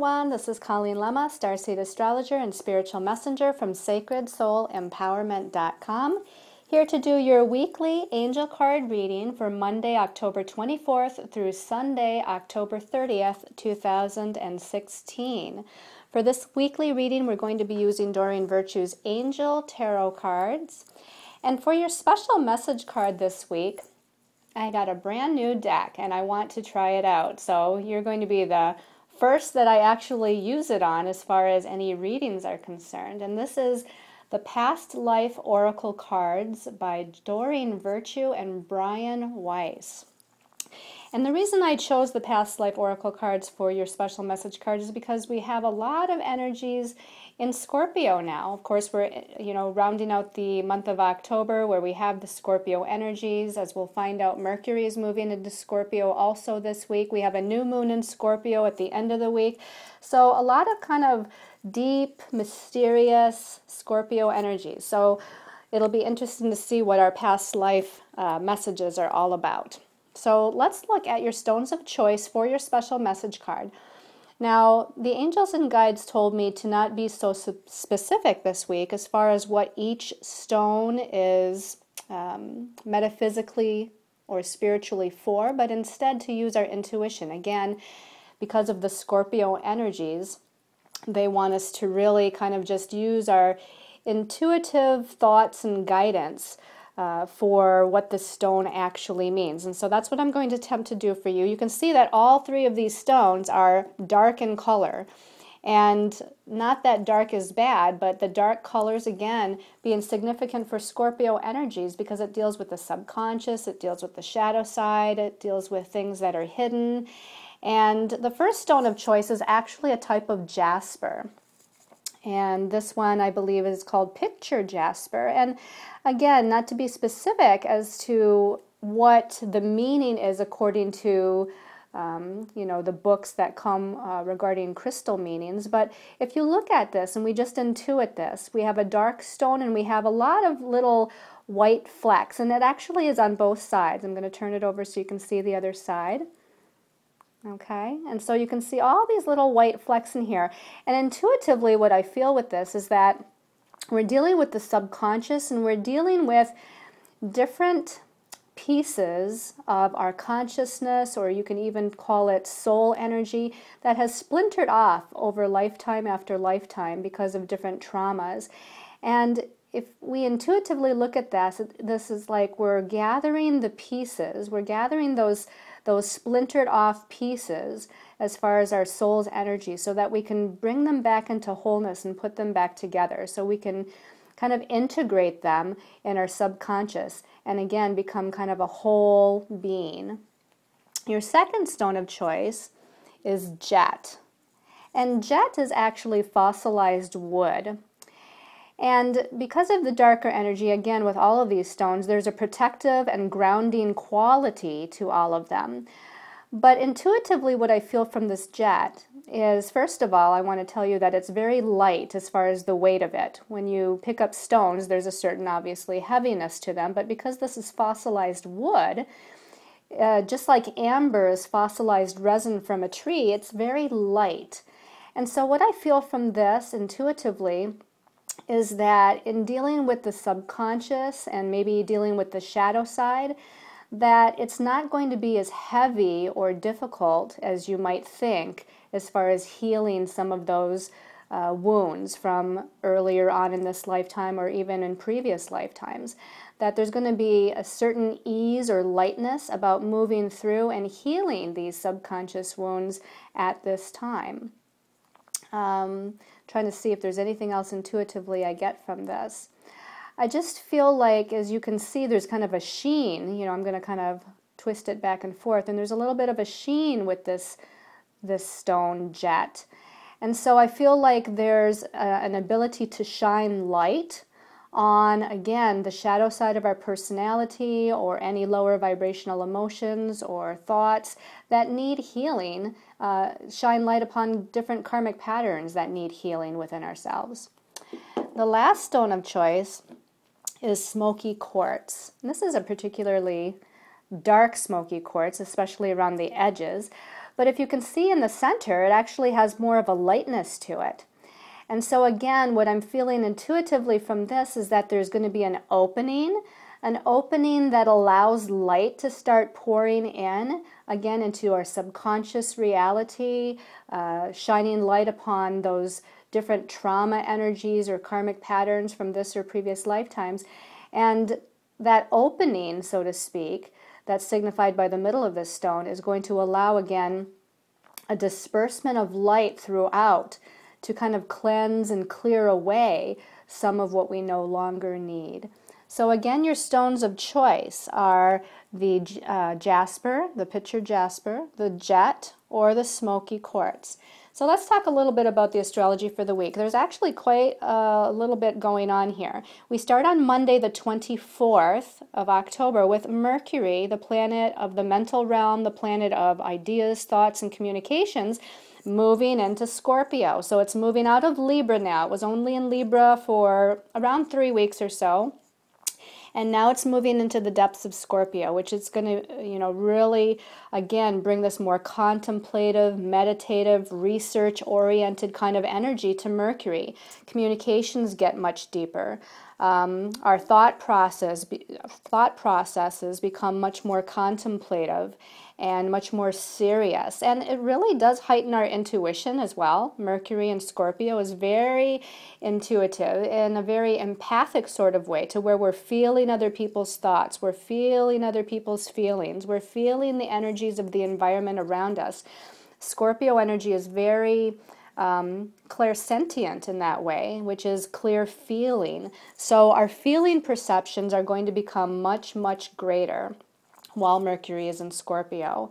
everyone, this is Colleen Lemma, Starseed Astrologer and Spiritual Messenger from SacredSoulEmpowerment.com, here to do your weekly angel card reading for Monday, October 24th through Sunday, October 30th, 2016. For this weekly reading, we're going to be using Doreen Virtue's Angel Tarot cards. And for your special message card this week, I got a brand new deck and I want to try it out. So you're going to be the first that I actually use it on as far as any readings are concerned. And this is the Past Life Oracle cards by Doreen Virtue and Brian Weiss. And the reason I chose the Past Life Oracle cards for your special message card is because we have a lot of energies in Scorpio now. Of course, we're rounding out the month of October where we have the Scorpio energies. As we'll find out, Mercury is moving into Scorpio also this week. We have a new moon in Scorpio at the end of the week. So a lot of kind of deep, mysterious Scorpio energies. So it'll be interesting to see what our past life messages are all about. So let's look at your stones of choice for your special message card. Now, the angels and guides told me to not be so specific this week as far as what each stone is metaphysically or spiritually for, but instead to use our intuition. Again, because of the Scorpio energies, they want us to really kind of just use our intuitive thoughts and guidance for what the stone actually means. And so that's what I'm going to attempt to do for you. You can see that all three of these stones are dark in color. And not that dark is bad, but the dark colors, again, being significant for Scorpio energies because it deals with the subconscious, it deals with the shadow side, it deals with things that are hidden. And the first stone of choice is actually a type of jasper. And this one, I believe, is called Picture Jasper. And again, not to be specific as to what the meaning is according to, the books that come regarding crystal meanings. But if you look at this and we just intuit this, we have a dark stone and we have a lot of little white flecks. And it actually is on both sides. I'm going to turn it over so you can see the other side. Okay, and so you can see all these little white flecks in here. And intuitively, what I feel with this is that we're dealing with the subconscious and we're dealing with different pieces of our consciousness, or you can even call it soul energy, that has splintered off over lifetime after lifetime because of different traumas. And if we intuitively look at this is like we're gathering the pieces, we're gathering those splintered off pieces as far as our soul's energy so that we can bring them back into wholeness and put them back together so we can kind of integrate them in our subconscious and again become kind of a whole being. Your second stone of choice is jet. And jet is actually fossilized wood. And because of the darker energy, again, with all of these stones, there's a protective and grounding quality to all of them. But intuitively, what I feel from this jet is, first of all, I want to tell you that it's very light as far as the weight of it. When you pick up stones, there's a certain, obviously, heaviness to them. But because this is fossilized wood, just like amber is fossilized resin from a tree, it's very light. And so what I feel from this intuitively is that in dealing with the subconscious and maybe dealing with the shadow side, that it's not going to be as heavy or difficult as you might think as far as healing some of those wounds from earlier on in this lifetime or even in previous lifetimes. That there's going to be a certain ease or lightness about moving through and healing these subconscious wounds at this time. Trying to see if there's anything else intuitively I get from this. I just feel like, as you can see, there's kind of a sheen. I'm going to kind of twist it back and forth, and there's a little bit of a sheen with this stone jet. And so I feel like there's an ability to shine light on, again, the shadow side of our personality or any lower vibrational emotions or thoughts that need healing, shine light upon different karmic patterns that need healing within ourselves. The last stone of choice is smoky quartz. And this is a particularly dark smoky quartz, especially around the edges. But if you can see in the center, it actually has more of a lightness to it. And so again, what I'm feeling intuitively from this is that there's going to be an opening that allows light to start pouring in, again, into our subconscious reality, shining light upon those different trauma energies or karmic patterns from this or previous lifetimes. And that opening, so to speak, that's signified by the middle of this stone, is going to allow, again, a disbursement of light throughout to kind of cleanse and clear away some of what we no longer need. So again, your stones of choice are the jasper, the pitcher jasper, the jet, or the smoky quartz. So let's talk a little bit about the astrology for the week. There's actually quite a little bit going on here. We start on Monday, the 24th of October, with Mercury, the planet of the mental realm, the planet of ideas, thoughts, and communications, moving into Scorpio. So it's moving out of Libra now. It was only in Libra for around 3 weeks or so. And now it's moving into the depths of Scorpio, which is going to, really, again, bring this more contemplative, meditative, research-oriented kind of energy to Mercury. Communications get much deeper. Our thought processes become much more contemplative and much more serious. And it really does heighten our intuition as well. Mercury in Scorpio is very intuitive in a very empathic sort of way, to where we're feeling other people's thoughts, we're feeling other people's feelings, we're feeling the energies of the environment around us. Scorpio energy is very clairsentient in that way, which is clear feeling. So our feeling perceptions are going to become much, much greater while Mercury is in Scorpio.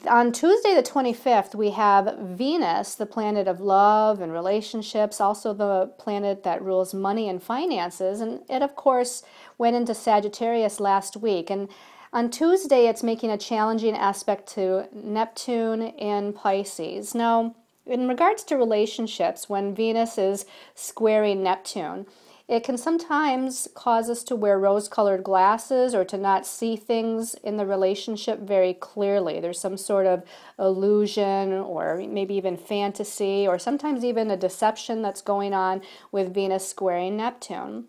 On Tuesday the 25th, we have Venus, the planet of love and relationships, also the planet that rules money and finances, and it, of course, went into Sagittarius last week. And on Tuesday, it's making a challenging aspect to Neptune in Pisces. Now, in regards to relationships, when Venus is squaring Neptune, it can sometimes cause us to wear rose-colored glasses or to not see things in the relationship very clearly. There's some sort of illusion or maybe even fantasy or sometimes even a deception that's going on with Venus squaring Neptune.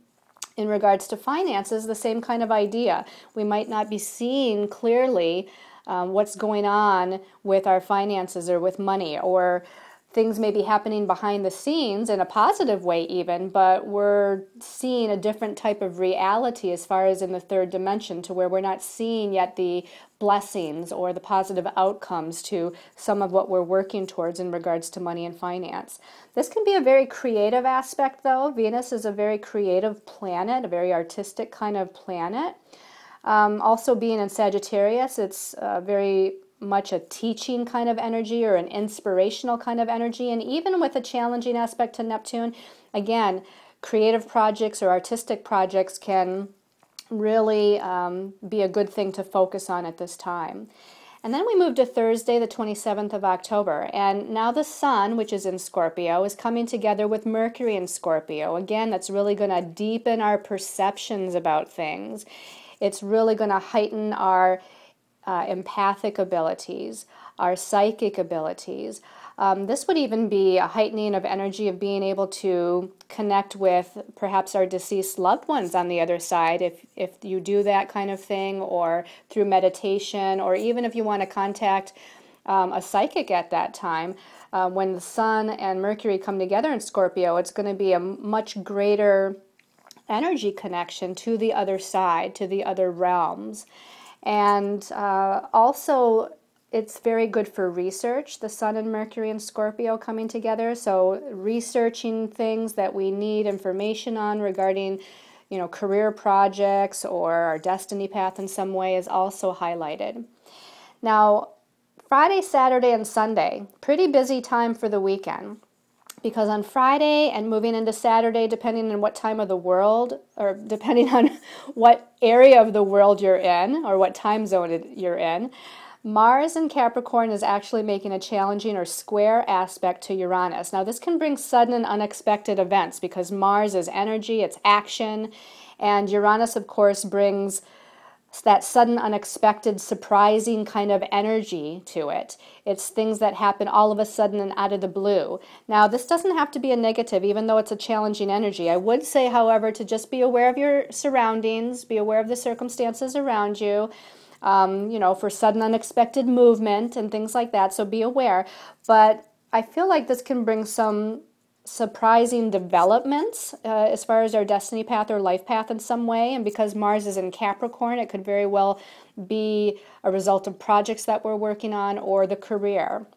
In regards to finances, the same kind of idea. We might not be seeing clearly what's going on with our finances or with money, or things may be happening behind the scenes in a positive way even, but we're seeing a different type of reality as far as in the third dimension, to where we're not seeing yet the blessings or the positive outcomes to some of what we're working towards in regards to money and finance. This can be a very creative aspect, though. Venus is a very creative planet, a very artistic kind of planet. Also being in Sagittarius, it's very much a teaching kind of energy or an inspirational kind of energy. And even with a challenging aspect to Neptune, again, creative projects or artistic projects can really be a good thing to focus on at this time. And then we move to Thursday, the 27th of October. And now the Sun, which is in Scorpio, is coming together with Mercury in Scorpio. Again, that's really going to deepen our perceptions about things. It's really going to heighten our empathic abilities, our psychic abilities. This would even be a heightening of energy of being able to connect with perhaps our deceased loved ones on the other side, if you do that kind of thing, or through meditation, or even if you want to contact a psychic at that time. When the Sun and Mercury come together in Scorpio, it's going to be a much greater energy connection to the other side, to the other realms. And also, it's very good for research, the Sun and Mercury and Scorpio coming together. So researching things that we need information on regarding, career projects or our destiny path in some way is also highlighted. Now, Friday, Saturday, and Sunday, pretty busy time for the weekend. Because on Friday and moving into Saturday, depending on what time of the world, or depending on what area of the world you're in, or what time zone you're in, Mars in Capricorn is actually making a challenging or square aspect to Uranus. Now, this can bring sudden and unexpected events because Mars is energy, it's action, and Uranus, of course, brings that sudden, unexpected, surprising kind of energy to it. It's things that happen all of a sudden and out of the blue. Now, this doesn't have to be a negative, even though it's a challenging energy. I would say, however, to just be aware of your surroundings, be aware of the circumstances around you, for sudden, unexpected movement and things like that, so be aware. But I feel like this can bring some surprising developments as far as our destiny path or life path in some way. And because Mars is in Capricorn, it could very well be a result of projects that we're working on or the career.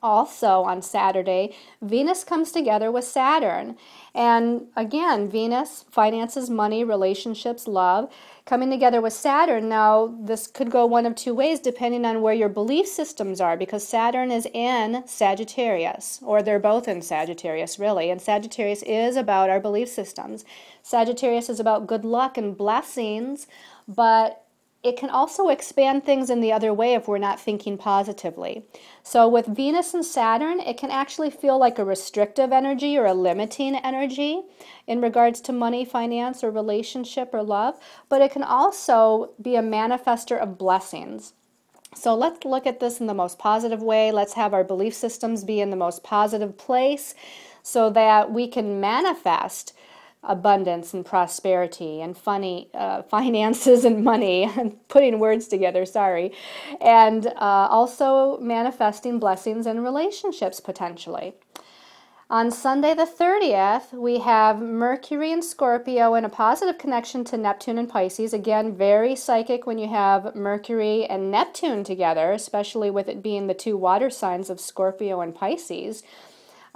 Also on Saturday, Venus comes together with Saturn. And again, Venus, finances, money, relationships, love, coming together with Saturn. Now, this could go one of two ways depending on where your belief systems are, because Saturn is in Sagittarius, or they're both in Sagittarius, really. And Sagittarius is about our belief systems. Sagittarius is about good luck and blessings, but it can also expand things in the other way if we're not thinking positively. So with Venus and Saturn, it can actually feel like a restrictive energy or a limiting energy in regards to money, finance, or relationship or love, but it can also be a manifester of blessings. So let's look at this in the most positive way. Let's have our belief systems be in the most positive place so that we can manifest abundance and prosperity and finances and money, putting words together, sorry, and also manifesting blessings and relationships potentially. On Sunday the 30th, we have Mercury and Scorpio in a positive connection to Neptune and Pisces. Again, very psychic when you have Mercury and Neptune together, especially with it being the two water signs of Scorpio and Pisces.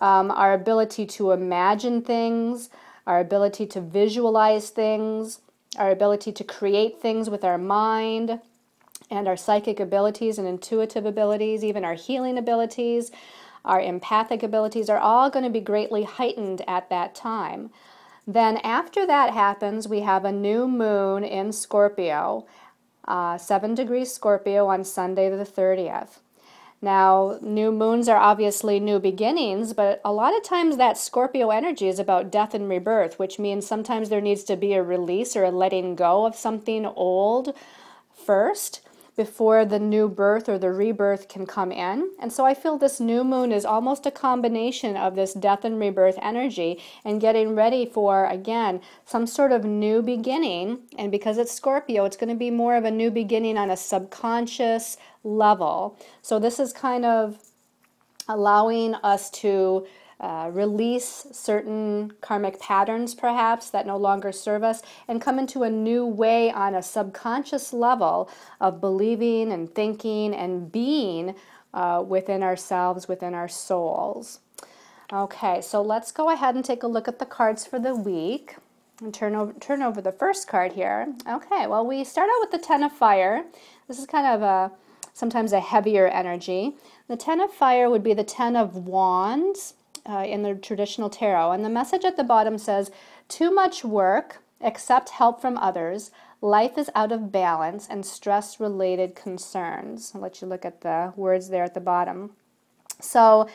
Our ability to imagine things, our ability to visualize things, our ability to create things with our mind, and our psychic abilities and intuitive abilities, even our healing abilities, our empathic abilities are all going to be greatly heightened at that time. Then after that happens, we have a new moon in Scorpio, 7 degrees Scorpio on Sunday the 30th. Now, new moons are obviously new beginnings, but a lot of times that Scorpio energy is about death and rebirth, which means sometimes there needs to be a release or a letting go of something old first before the new birth or the rebirth can come in. And so I feel this new moon is almost a combination of this death and rebirth energy and getting ready for, again, some sort of new beginning. And because it's Scorpio, it's going to be more of a new beginning on a subconscious level. So this is kind of allowing us to release certain karmic patterns perhaps that no longer serve us and come into a new way on a subconscious level of believing and thinking and being within ourselves, within our souls. Okay, so let's go ahead and take a look at the cards for the week and turn over the first card here. Okay, well, we start out with the Ten of Fire. This is kind of sometimes a heavier energy. The Ten of Fire would be the Ten of Wands in the traditional tarot. And the message at the bottom says, too much work, accept help from others, life is out of balance, and stress-related concerns. I'll let you look at the words there at the bottom. So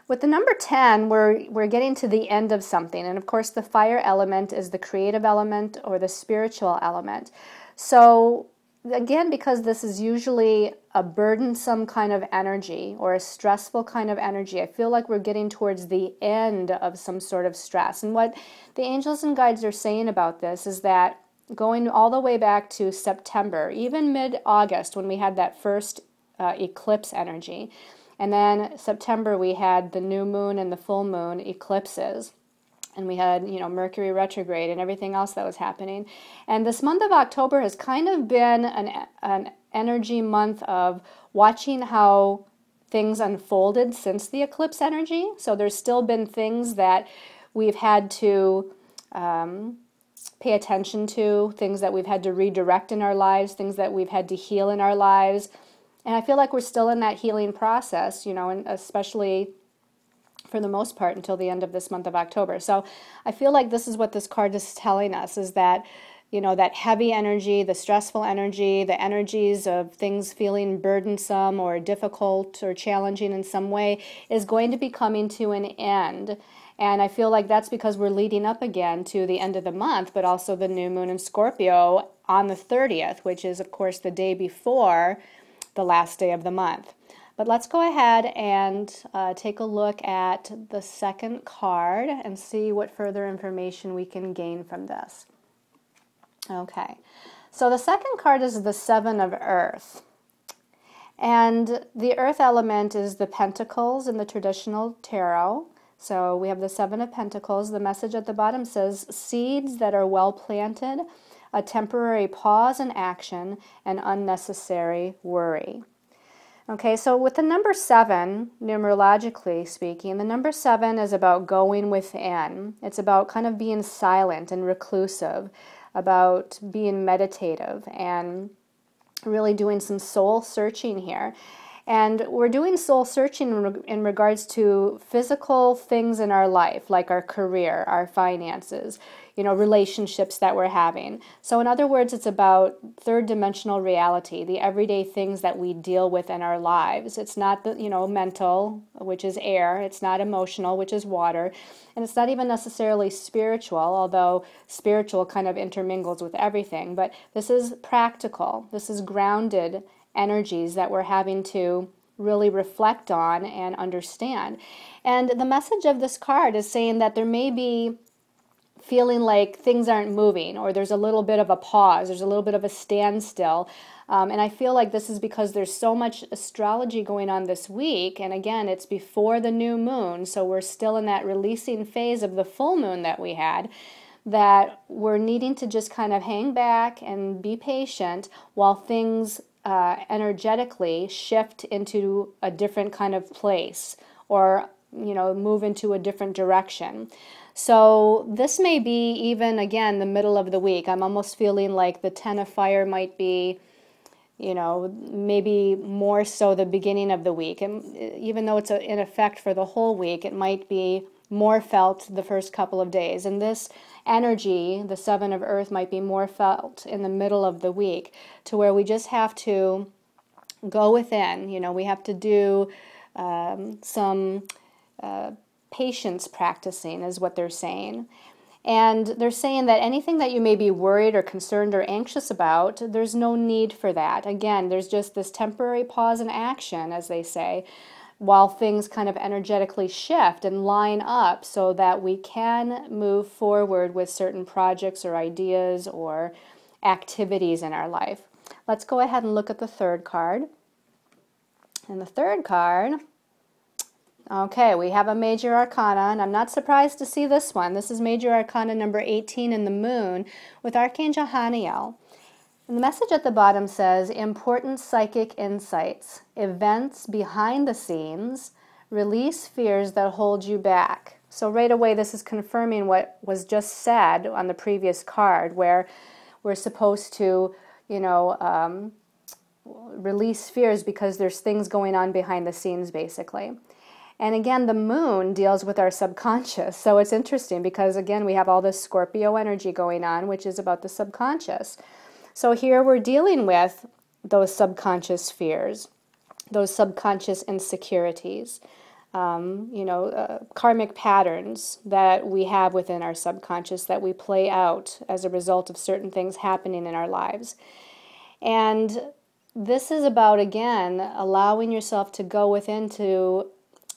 with the number 10, we're getting to the end of something. And of course, the fire element is the creative element or the spiritual element. So again, because this is usually a burdensome kind of energy or a stressful kind of energy, I feel like we're getting towards the end of some sort of stress. And what the angels and guides are saying about this is that going all the way back to September, even mid-August when we had that first eclipse energy, and then September we had the new moon and the full moon eclipses. And we had, Mercury retrograde and everything else that was happening. And this month of October has kind of been an energy month of watching how things unfolded since the eclipse energy. So there's still been things that we've had to pay attention to, things that we've had to redirect in our lives, things that we've had to heal in our lives. And I feel like we're still in that healing process, and especially for the most part until the end of this month of October. So I feel like this is what this card is telling us, is that, that heavy energy, the stressful energy, the energies of things feeling burdensome or difficult or challenging in some way is going to be coming to an end. And I feel like that's because we're leading up again to the end of the month, but also the new moon in Scorpio on the 30th, which is, of course, the day before the last day of the month. But let's go ahead and take a look at the second card and see what further information we can gain from this. Okay, so the second card is the Seven of Earth. And the Earth element is the Pentacles in the traditional tarot. So we have the Seven of Pentacles. The message at the bottom says, seeds that are well planted, a temporary pause in action, and unnecessary worry. Okay, so with the number 7, numerologically speaking, the number 7 is about going within. It's about kind of being silent and reclusive, about being meditative and really doing some soul searching here. And we're doing soul searching in regards to physical things in our life, like our career, our finances, relationships that we're having. So in other words, it's about third dimensional reality, the everyday things that we deal with in our lives. It's not the, mental, which is air. It's not emotional, which is water. And it's not even necessarily spiritual, although spiritual kind of intermingles with everything. But this is practical. This is grounded energies that we're having to really reflect on and understand. And the message of this card is saying that there may be feeling like things aren't moving, or there's a little bit of a pause, there's a little bit of a standstill. And I feel like this is because there's so much astrology going on this week. And again, it's before the new moon, so we're still in that releasing phase of the full moon that we had, that we're needing to just kind of hang back and be patient while things energetically shift into a different kind of place, or move into a different direction. So this may be even, again, the middle of the week. I'm almost feeling like the Ten of Fire might be, maybe more so the beginning of the week. And even though it's in effect for the whole week, it might be more felt the first couple of days. And this energy, the Seven of Earth, might be more felt in the middle of the week, to where we just have to go within. We have to do some patience practicing, is what they're saying. And they're saying that anything that you may be worried or concerned or anxious about, there's no need for that. Again, there's just this temporary pause in action, as they say, while things kind of energetically shift and line up so that we can move forward with certain projects or ideas or activities in our life. Let's go ahead and look at the third card. And the third card, okay, we have a major arcana, and I'm not surprised to see this one. This is major arcana number 18 in the moon with Archangel Haniel. And the message at the bottom says, important psychic insights, events behind the scenes, release fears that hold you back. So right away, this is confirming what was just said on the previous card, where we're supposed to, release fears because there's things going on behind the scenes, basically. And again, the moon deals with our subconscious. So it's interesting because, again, we have all this Scorpio energy going on, which is about the subconscious. So here we're dealing with those subconscious fears, those subconscious insecurities, karmic patterns that we have within our subconscious that we play out as a result of certain things happening in our lives. And this is about, again, allowing yourself to go within to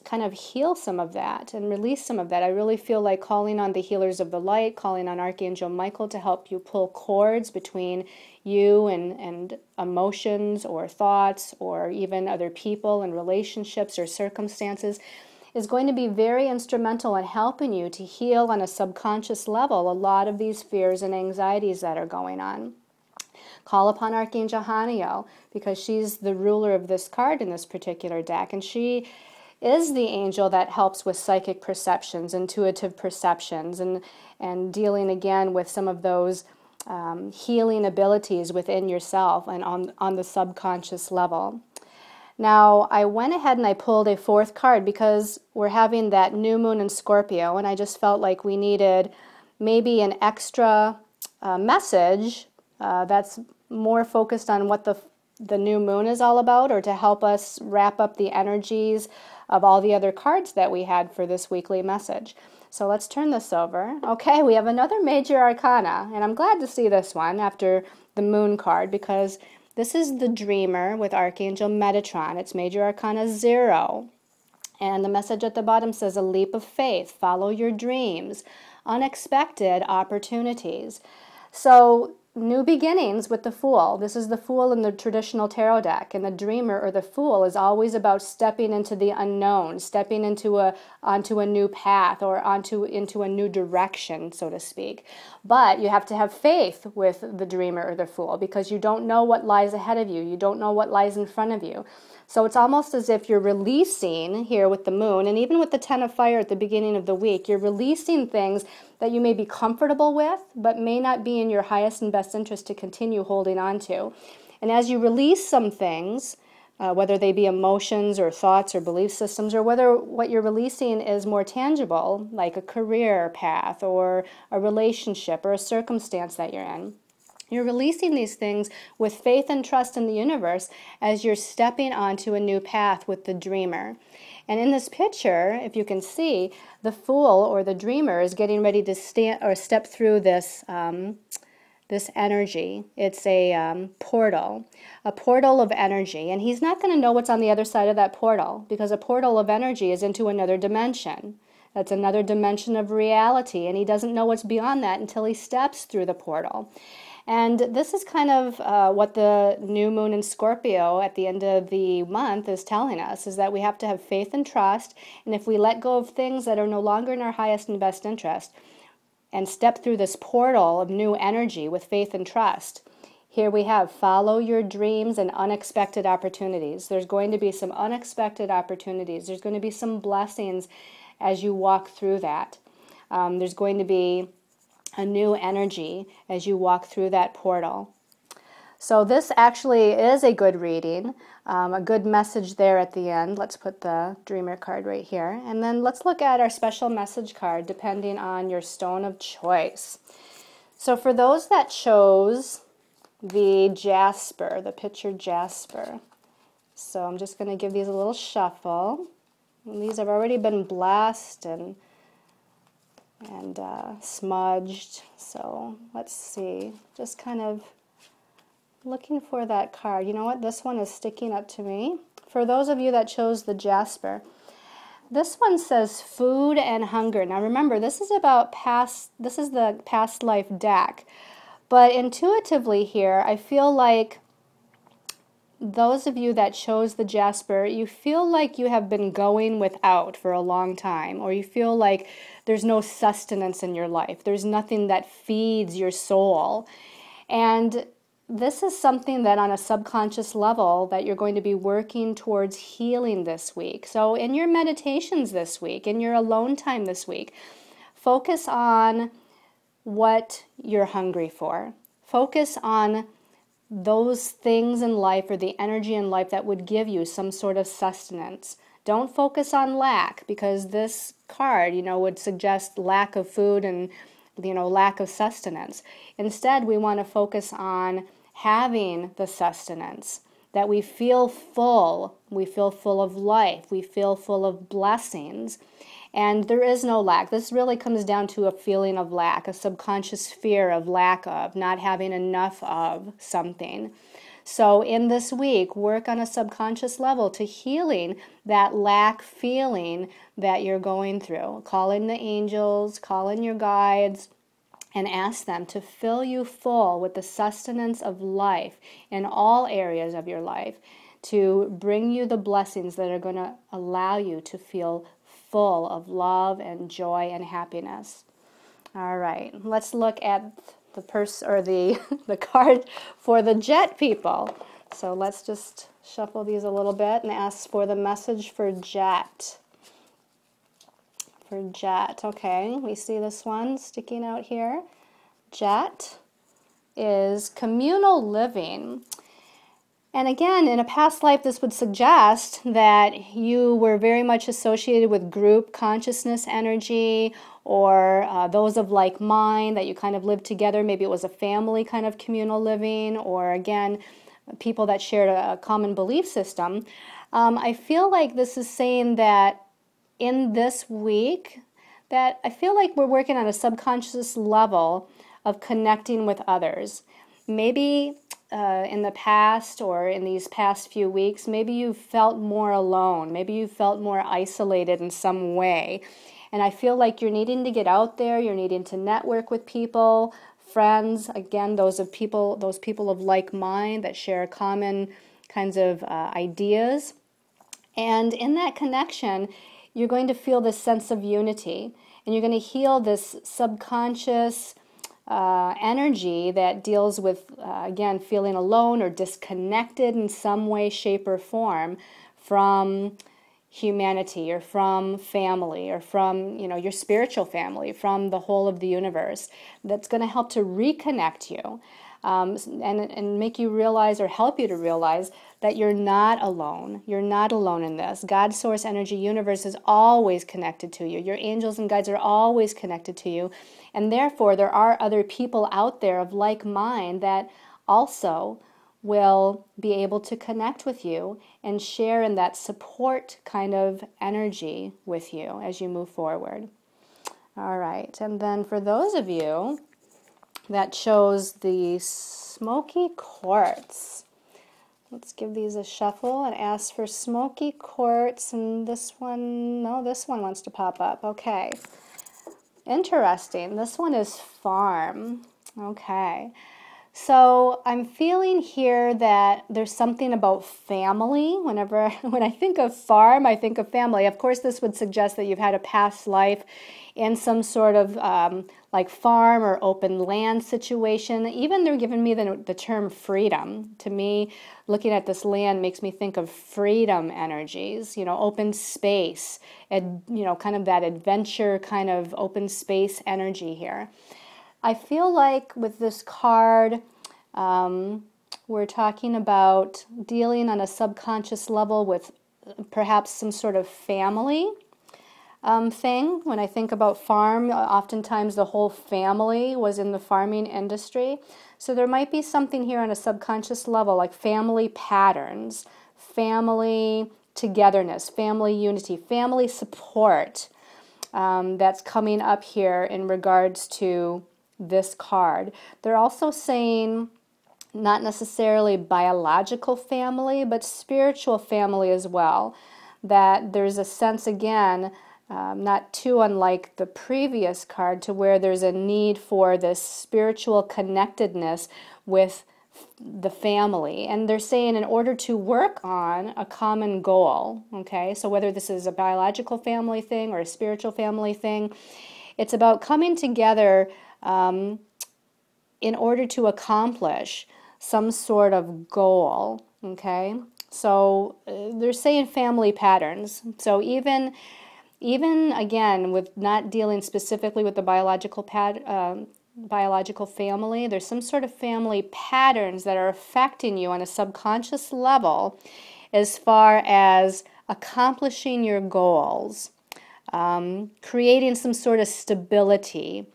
kind of heal some of that and release some of that. I really feel like calling on the healers of the light, calling on Archangel Michael to help you pull cords between you and emotions or thoughts or even other people and relationships or circumstances, is going to be very instrumental in helping you to heal on a subconscious level a lot of these fears and anxieties that are going on. Call upon Archangel Haniel, because she's the ruler of this card in this particular deck, and she is the angel that helps with psychic perceptions, intuitive perceptions, and dealing again with some of those healing abilities within yourself and on the subconscious level. Now, I went ahead and I pulled a fourth card because we're having that new moon in Scorpio, and I just felt like we needed maybe an extra message that's more focused on what the new moon is all about, or to help us wrap up the energies of all the other cards that we had for this weekly message. So let's turn this over. Okay, we have another major arcana, and I'm glad to see this one after the moon card, because this is the Dreamer with Archangel Metatron. It's major arcana 0. And the message at the bottom says, a leap of faith, follow your dreams, unexpected opportunities. So new beginnings with the Fool. This is the Fool in the traditional tarot deck, and the Dreamer or the Fool is always about stepping into the unknown, stepping onto a new path or into a new direction, so to speak. But you have to have faith with the Dreamer or the Fool, because you don't know what lies ahead of you. You don't know what lies in front of you. So it's almost as if you're releasing here with the moon, and even with the 10 of fire at the beginning of the week, you're releasing things that you may be comfortable with, but may not be in your highest and best interest to continue holding on to. And as you release some things, whether they be emotions or thoughts or belief systems, or whether what you're releasing is more tangible, like a career path or a relationship or a circumstance that you're in, you're releasing these things with faith and trust in the universe as you're stepping onto a new path with the Dreamer. And in this picture, if you can see, the Fool or the Dreamer is getting ready to step through this this energy. It's a portal of energy. And he's not going to know what's on the other side of that portal, because a portal of energy is into another dimension. That's another dimension of reality, and he doesn't know what's beyond that until he steps through the portal. And this is kind of what the new moon in Scorpio at the end of the month is telling us, is that we have to have faith and trust, and if we let go of things that are no longer in our highest and best interest and step through this portal of new energy with faith and trust, here we have follow your dreams and unexpected opportunities. There's going to be some unexpected opportunities. There's going to be some blessings as you walk through that. There's going to be a new energy as you walk through that portal. So this actually is a good reading, a good message there at the end. Let's put the Dreamer card right here. And then let's look at our special message card depending on your stone of choice. So for those that chose the jasper, the picture jasper, so I'm just going to give these a little shuffle. And these have already been blessed and smudged. So let's see, just kind of looking for that card. You know what? This one is sticking up to me. For those of you that chose the jasper, this one says food and hunger. Now remember, this is the past life deck. But intuitively here, I feel like those of you that chose the jasper, you feel like you have been going without for a long time, or you feel like there's no sustenance in your life. There's nothing that feeds your soul. And this is something that on a subconscious level that you're going to be working towards healing this week. So in your meditations this week, in your alone time this week, focus on what you're hungry for. Focus on those things in life or the energy in life that would give you some sort of sustenance. Don't focus on lack, because this card, would suggest lack of food and, lack of sustenance. Instead, we want to focus on having the sustenance, that we feel full of life, we feel full of blessings, and there is no lack. This really comes down to a feeling of lack, a subconscious fear of lack of, not having enough of something. So in this week, work on a subconscious level to healing that lack feeling that you're going through. Call in the angels, call in your guides, and ask them to fill you full with the sustenance of life in all areas of your life, to bring you the blessings that are going to allow you to feel full of love and joy and happiness. All right, let's look at the card for the Jet people. So let's just shuffle these a little bit and ask for the message for Jet. For Jet, okay, we see this one sticking out here. Jet is communal living. And again, in a past life, this would suggest that you were very much associated with group consciousness energy, or those of like mind, that you kind of lived together. Maybe it was a family kind of communal living, or again, people that shared a common belief system. I feel like this is saying that in this week, that I feel like we're working on a subconscious level of connecting with others. Maybe in the past or in these past few weeks, maybe you felt more alone. Maybe you felt more isolated in some way. And I feel like you're needing to get out there. You're needing to network with people, friends. Again, those people of like mind that share common kinds of ideas. And in that connection, you're going to feel this sense of unity. And you're going to heal this subconscious energy that deals with, again, feeling alone or disconnected in some way, shape, or form from humanity or from family or from, your spiritual family, from the whole of the universe. That's going to help to reconnect you and make you realize or help you to realize that you're not alone. You're not alone in this. God, source, energy, universe is always connected to you. Your angels and guides are always connected to you. And therefore, there are other people out there of like mind that also will be able to connect with you and share in that support kind of energy with you as you move forward. All right. And then for those of you that chose the smoky quartz, let's give these a shuffle and ask for smoky quartz. And this one, no, this one wants to pop up. Okay. Interesting. This one is farm. Okay. So I'm feeling here that there's something about family. When I think of farm, I think of family. Of course, this would suggest that you've had a past life in some sort of like farm or open land situation. Even they're giving me the term freedom. To me, looking at this land makes me think of freedom energies, open space, and, kind of that adventure kind of open space energy here. I feel like with this card, we're talking about dealing on a subconscious level with perhaps some sort of family thing. When I think about farm, oftentimes the whole family was in the farming industry. So there might be something here on a subconscious level, like family patterns, family togetherness, family unity, family support that's coming up here in regards to this card. They're also saying not necessarily biological family, but spiritual family as well. That there's a sense, again, not too unlike the previous card, to where there's a need for this spiritual connectedness with the family. And they're saying in order to work on a common goal, okay, so whether this is a biological family thing or a spiritual family thing, it's about coming together in order to accomplish some sort of goal, okay? So they're saying family patterns. So even again, with not dealing specifically with the biological family, there's some sort of family patterns that are affecting you on a subconscious level as far as accomplishing your goals, creating some sort of stability,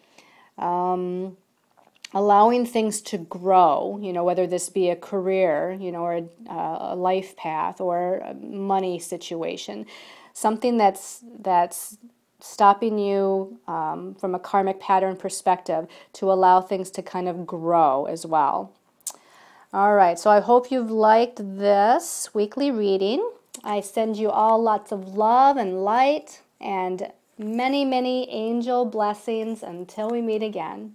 allowing things to grow, whether this be a career, or a life path or a money situation, something that's stopping you from a karmic pattern perspective to allow things to kind of grow as well. All right, so I hope you've liked this weekly reading. I send you all lots of love and light and many, many angel blessings until we meet again.